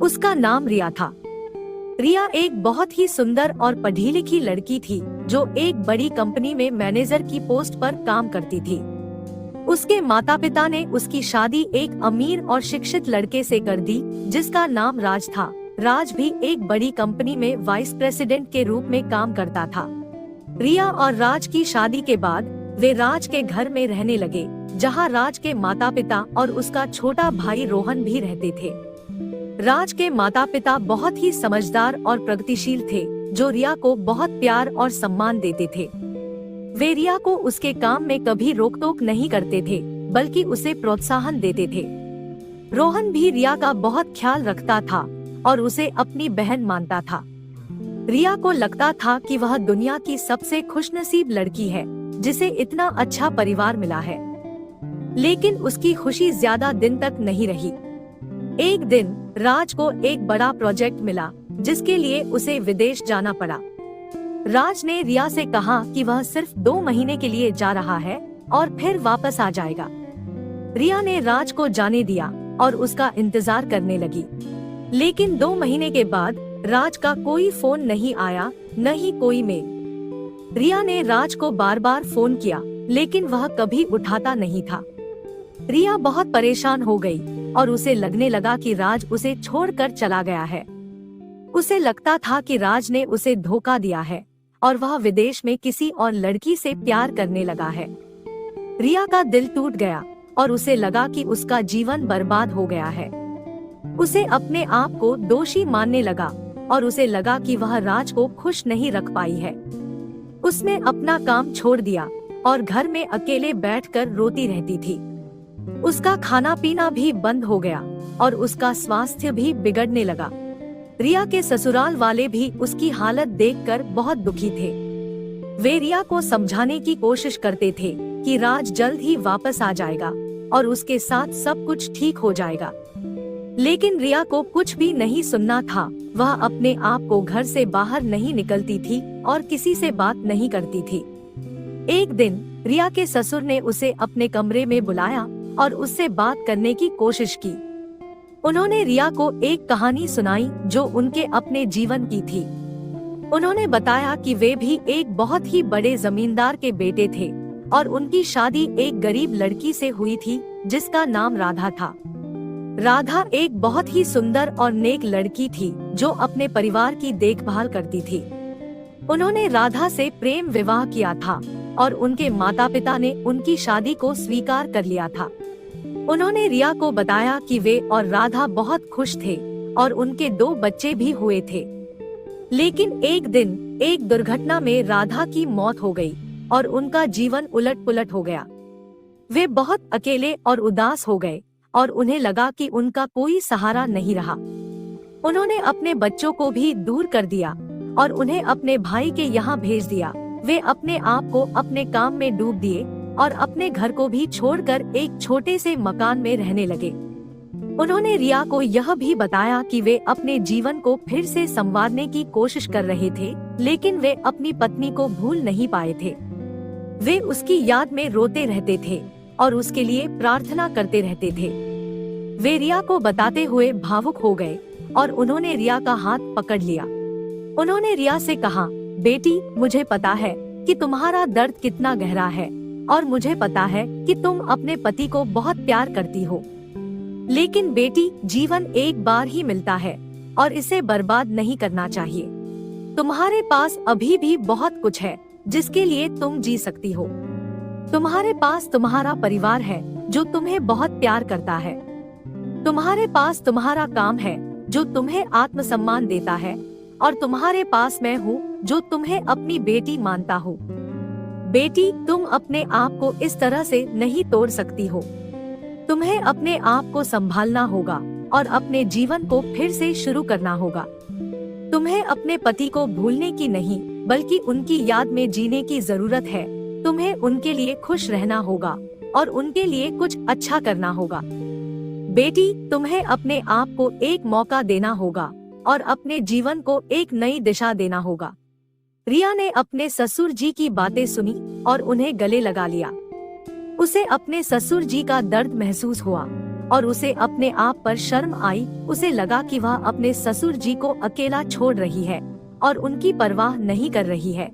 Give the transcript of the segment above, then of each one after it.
उसका नाम रिया था। रिया एक बहुत ही सुंदर और पढ़ी लिखी लड़की थी जो एक बड़ी कंपनी में मैनेजर की पोस्ट पर काम करती थी। उसके माता पिता ने उसकी शादी एक अमीर और शिक्षित लड़के से कर दी जिसका नाम राज था। राज भी एक बड़ी कंपनी में वाइस प्रेसिडेंट के रूप में काम करता था। रिया और राज की शादी के बाद वे राज के घर में रहने लगे, जहां राज के माता पिता और उसका छोटा भाई रोहन भी रहते थे। राज के माता पिता बहुत ही समझदार और प्रगतिशील थे, जो रिया को बहुत प्यार और सम्मान देते थे। वे रिया को उसके काम में कभी रोक टोक नहीं करते थे, बल्कि उसे प्रोत्साहन देते थे। रोहन भी रिया का बहुत ख्याल रखता था और उसे अपनी बहन मानता था। रिया को लगता था कि वह दुनिया की सबसे खुशनसीब लड़की है जिसे इतना अच्छा परिवार मिला है। लेकिन उसकी खुशी ज्यादा दिन तक नहीं रही। एक दिन राज को एक बड़ा प्रोजेक्ट मिला जिसके लिए उसे विदेश जाना पड़ा। राज ने रिया से कहा कि वह सिर्फ 2 महीने के लिए जा रहा है और फिर वापस आ जाएगा। रिया ने राज को जाने दिया और उसका इंतजार करने लगी। लेकिन 2 महीने के बाद राज का कोई फोन नहीं आया, न ही कोई मेल। रिया ने राज को बार बार फोन किया, लेकिन वह कभी उठाता नहीं था। रिया बहुत परेशान हो गई और उसे लगने लगा कि राज उसे छोड़कर चला गया है। उसे लगता था कि राज ने उसे धोखा दिया है और वह विदेश में किसी और लड़की से प्यार करने लगा है। रिया का दिल टूट गया और उसे लगा कि उसका जीवन बर्बाद हो गया है। उसे अपने आप को दोषी मानने लगा और उसे लगा कि वह राज को खुश नहीं रख पाई है। उसने अपना काम छोड़ दिया और घर में अकेले बैठकर रोती रहती थी। उसका खाना पीना भी बंद हो गया और उसका स्वास्थ्य भी बिगड़ने लगा। रिया के ससुराल वाले भी उसकी हालत देखकर बहुत दुखी थे। वे रिया को समझाने की कोशिश करते थे कि राज जल्द ही वापस आ जाएगा और उसके साथ सब कुछ ठीक हो जाएगा। लेकिन रिया को कुछ भी नहीं सुनना था। वह अपने आप को घर से बाहर नहीं निकलती थी और किसी से बात नहीं करती थी। एक दिन रिया के ससुर ने उसे अपने कमरे में बुलाया और उससे बात करने की कोशिश की। उन्होंने रिया को एक कहानी सुनाई जो उनके अपने जीवन की थी। उन्होंने बताया कि वे भी एक बहुत ही बड़े जमींदार के बेटे थे और उनकी शादी एक गरीब लड़की से हुई थी जिसका नाम राधा था। राधा एक बहुत ही सुंदर और नेक लड़की थी जो अपने परिवार की देखभाल करती थी। उन्होंने राधा से प्रेम विवाह किया था और उनके माता पिता ने उनकी शादी को स्वीकार कर लिया था। उन्होंने रिया को बताया कि वे और राधा बहुत खुश थे और उनके 2 बच्चे भी हुए थे। लेकिन एक दिन एक दुर्घटना में राधा की मौत हो गई और उनका जीवन उलट-पुलट हो गया। वे बहुत अकेले और उदास हो गए और उन्हें लगा कि उनका कोई सहारा नहीं रहा। उन्होंने अपने बच्चों को भी दूर कर दिया और उन्हें अपने भाई के यहाँ भेज दिया। वे अपने आप को अपने काम में डूब दिए और अपने घर को भी छोड़कर एक छोटे से मकान में रहने लगे। उन्होंने रिया को यह भी बताया कि वे अपने जीवन को फिर से संवारने की कोशिश कर रहे थे, लेकिन वे अपनी पत्नी को भूल नहीं पाए थे। वे उसकी याद में रोते रहते थे और उसके लिए प्रार्थना करते रहते थे। वे रिया को बताते हुए भावुक हो गए और उन्होंने रिया का हाथ पकड़ लिया। उन्होंने रिया से कहा, बेटी, मुझे पता है कि तुम्हारा दर्द कितना गहरा है और मुझे पता है कि तुम अपने पति को बहुत प्यार करती हो। लेकिन बेटी, जीवन एक बार ही मिलता है और इसे बर्बाद नहीं करना चाहिए। तुम्हारे पास अभी भी बहुत कुछ है जिसके लिए तुम जी सकती हो। तुम्हारे पास तुम्हारा परिवार है जो तुम्हें बहुत प्यार करता है। तुम्हारे पास तुम्हारा काम है जो तुम्हें आत्मसम्मान देता है और तुम्हारे पास मैं हूँ जो तुम्हें अपनी बेटी मानता हूँ। बेटी, तुम अपने आप को इस तरह से नहीं तोड़ सकती हो। तुम्हें अपने आप को संभालना होगा और अपने जीवन को फिर से शुरू करना होगा। तुम्हें अपने पति को भूलने की नहीं, बल्कि उनकी याद में जीने की जरूरत है। तुम्हें उनके लिए खुश रहना होगा और उनके लिए कुछ अच्छा करना होगा। बेटी, तुम्हें अपने आप को एक मौका देना होगा और अपने जीवन को एक नई दिशा देना होगा। रिया ने अपने ससुर जी की बातें सुनी और उन्हें गले लगा लिया। उसे अपने ससुर जी का दर्द महसूस हुआ और उसे अपने आप पर शर्म आई। उसे लगा कि वह अपने ससुर जी को अकेला छोड़ रही है और उनकी परवाह नहीं कर रही है।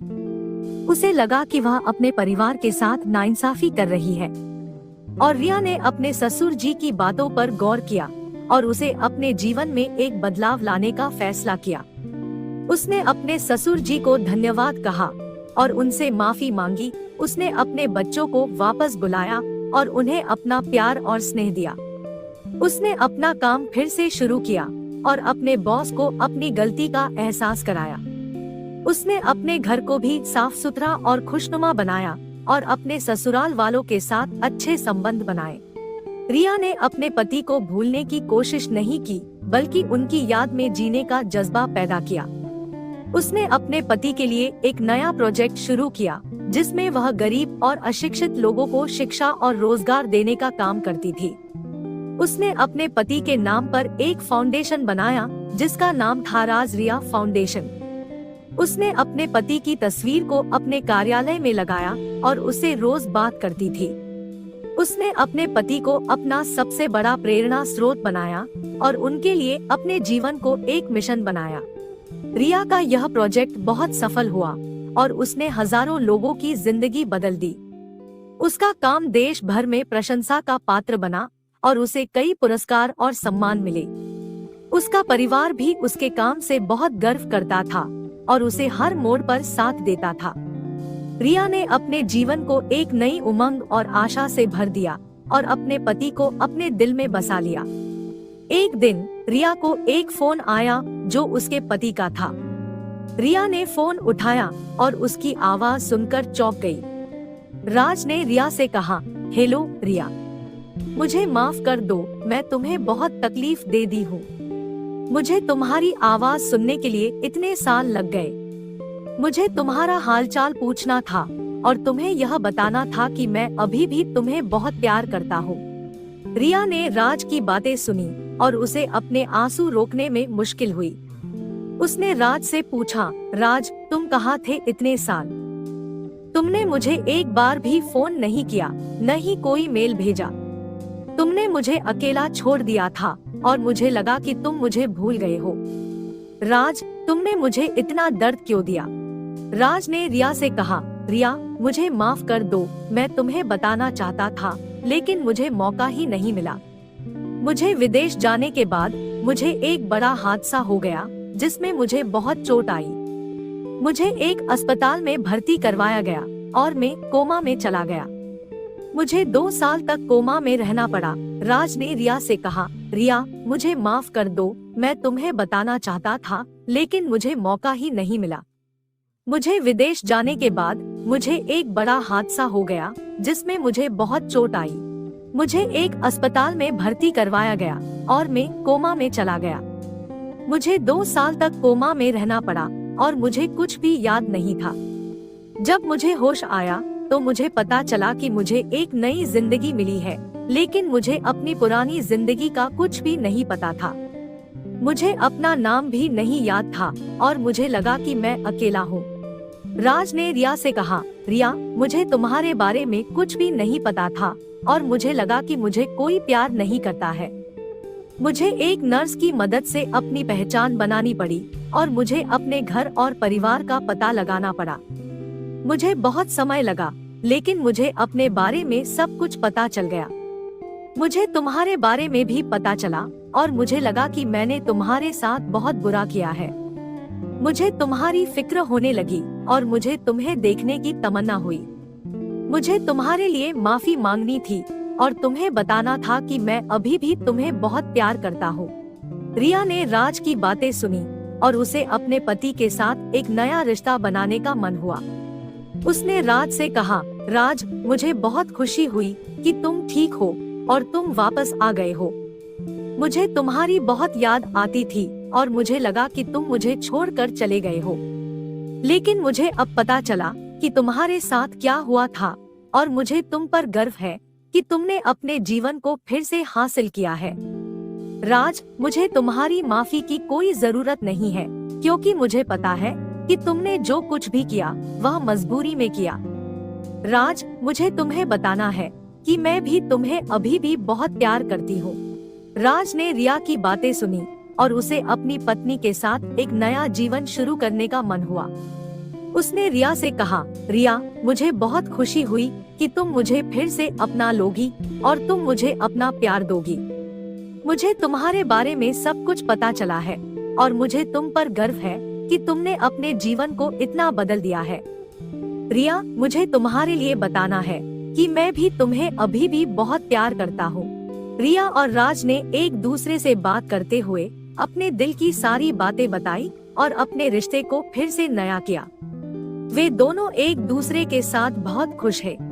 उसे लगा कि वह अपने परिवार के साथ नाइंसाफी कर रही है। और रिया ने अपने ससुर जी की बातों पर गौर किया और उसे अपने जीवन में एक बदलाव लाने का फैसला किया। उसने अपने ससुर जी को धन्यवाद कहा और उनसे माफी मांगी। उसने अपने बच्चों को वापस बुलाया और उन्हें अपना प्यार और स्नेह दिया। उसने अपना काम फिर से शुरू किया और अपने बॉस को अपनी गलती का एहसास कराया। उसने अपने घर को भी साफ सुथरा और खुशनुमा बनाया और अपने ससुराल वालों के साथ अच्छे संबंध बनाए। रिया ने अपने पति को भूलने की कोशिश नहीं की, बल्कि उनकी याद में जीने का जज्बा पैदा किया। उसने अपने पति के लिए एक नया प्रोजेक्ट शुरू किया, जिसमें वह गरीब और अशिक्षित लोगों को शिक्षा और रोजगार देने का काम करती थी। उसने अपने पति के नाम पर एक फाउंडेशन बनाया, जिसका नाम था राज रिया फाउंडेशन। उसने अपने पति की तस्वीर को अपने कार्यालय में लगाया और उससे रोज बात करती थी। उसने अपने पति को अपना सबसे बड़ा प्रेरणा स्रोत बनाया और उनके लिए अपने जीवन को एक मिशन बनाया। रिया का यह प्रोजेक्ट बहुत सफल हुआ और उसने हजारों लोगों की जिंदगी बदल दी। उसका काम देश भर में प्रशंसा का पात्र बना और उसे कई पुरस्कार और सम्मान मिले। उसका परिवार भी उसके काम से बहुत गर्व करता था और उसे हर मोड़ पर साथ देता था। रिया ने अपने जीवन को एक नई उमंग और आशा से भर दिया और अपने पति को अपने दिल में बसा लिया। एक दिन रिया को एक फोन आया जो उसके पति का था। रिया ने फोन उठाया और उसकी आवाज सुनकर चौंक गई। राज ने रिया से कहा, हेलो रिया, मुझे माफ कर दो, मैं तुम्हें बहुत तकलीफ दे दी हूँ। मुझे तुम्हारी आवाज सुनने के लिए इतने साल लग गए। मुझे तुम्हारा हालचाल पूछना था और तुम्हें यह बताना था कि मैं अभी भी तुम्हें बहुत प्यार करता हूँ। रिया ने राज की बातें सुनी और उसे अपने आंसू रोकने में मुश्किल हुई। उसने राज से पूछा, राज, तुम कहाँ थे इतने साल? तुमने मुझे एक बार भी फोन नहीं किया, न ही कोई मेल भेजा। तुमने मुझे अकेला छोड़ दिया था और मुझे लगा कि तुम मुझे भूल गए हो। राज, तुमने मुझे इतना दर्द क्यों दिया? राज ने रिया से कहा, रिया, मुझे माफ कर दो, मैं तुम्हें बताना चाहता था, लेकिन मुझे मौका ही नहीं मिला। मुझे विदेश जाने के बाद मुझे एक बड़ा हादसा हो गया, जिसमें मुझे बहुत चोट आई। मुझे एक अस्पताल में भर्ती करवाया गया और मैं कोमा में चला गया। मुझे 2 साल तक कोमा में रहना पड़ा। राज ने रिया से कहा, रिया, मुझे माफ कर दो, मैं तुम्हें बताना चाहता था, लेकिन मुझे मौका ही नहीं मिला। मुझे विदेश जाने के बाद मुझे एक बड़ा हादसा हो गया, जिसमें मुझे बहुत चोट आई। मुझे एक अस्पताल में भर्ती करवाया गया और मैं कोमा में चला गया। मुझे 2 साल तक कोमा में रहना पड़ा और मुझे कुछ भी याद नहीं था। जब मुझे होश आया तो मुझे पता चला कि मुझे एक नई जिंदगी मिली है, लेकिन मुझे अपनी पुरानी जिंदगी का कुछ भी नहीं पता था। मुझे अपना नाम भी नहीं याद था और मुझे लगा कि मैं अकेला हूँ। राज ने रिया से कहा, रिया, मुझे तुम्हारे बारे में कुछ भी नहीं पता था और मुझे लगा कि मुझे कोई प्यार नहीं करता है। मुझे एक नर्स की मदद से अपनी पहचान बनानी पड़ी और मुझे अपने घर और परिवार का पता लगाना पड़ा। मुझे बहुत समय लगा, लेकिन मुझे अपने बारे में सब कुछ पता चल गया। मुझे तुम्हारे बारे में भी पता चला और मुझे लगा कि मैंने तुम्हारे साथ बहुत बुरा किया है। मुझे तुम्हारी फिक्र होने लगी और मुझे तुम्हें देखने की तमन्ना हुई। मुझे तुम्हारे लिए माफी मांगनी थी और तुम्हें बताना था कि मैं अभी भी तुम्हें बहुत प्यार करता हूँ। रिया ने राज की बातें सुनी और उसे अपने पति के साथ एक नया रिश्ता बनाने का मन हुआ। उसने राज से कहा, राज, मुझे बहुत खुशी हुई कि तुम ठीक हो और तुम वापस आ गए हो। मुझे तुम्हारी बहुत याद आती थी और मुझे लगा कि तुम मुझे छोड़कर चले गए हो, लेकिन मुझे अब पता चला कि तुम्हारे साथ क्या हुआ था और मुझे तुम पर गर्व है कि तुमने अपने जीवन को फिर से हासिल किया है। राज, मुझे तुम्हारी माफी की कोई जरूरत नहीं है, क्योंकि मुझे पता है कि तुमने जो कुछ भी किया वह मजबूरी में किया। राज, मुझे तुम्हें बताना है कि मैं भी तुम्हें अभी भी बहुत प्यार करती हूँ। राज ने रिया की बातें सुनी और उसे अपनी पत्नी के साथ एक नया जीवन शुरू करने का मन हुआ। उसने रिया से कहा, रिया, मुझे बहुत खुशी हुई कि तुम मुझे फिर से अपना लोगी और तुम मुझे अपना प्यार दोगी। मुझे तुम्हारे बारे में सब कुछ पता चला है और मुझे तुम पर गर्व है कि तुमने अपने जीवन को इतना बदल दिया है। रिया, मुझे तुम्हारे लिए बताना है कि मैं भी तुम्हें अभी भी बहुत प्यार करता हूँ। रिया और राज ने एक दूसरे से बात करते हुए अपने दिल की सारी बातें बताई और अपने रिश्ते को फिर से नया किया। वे दोनों एक दूसरे के साथ बहुत खुश हैं।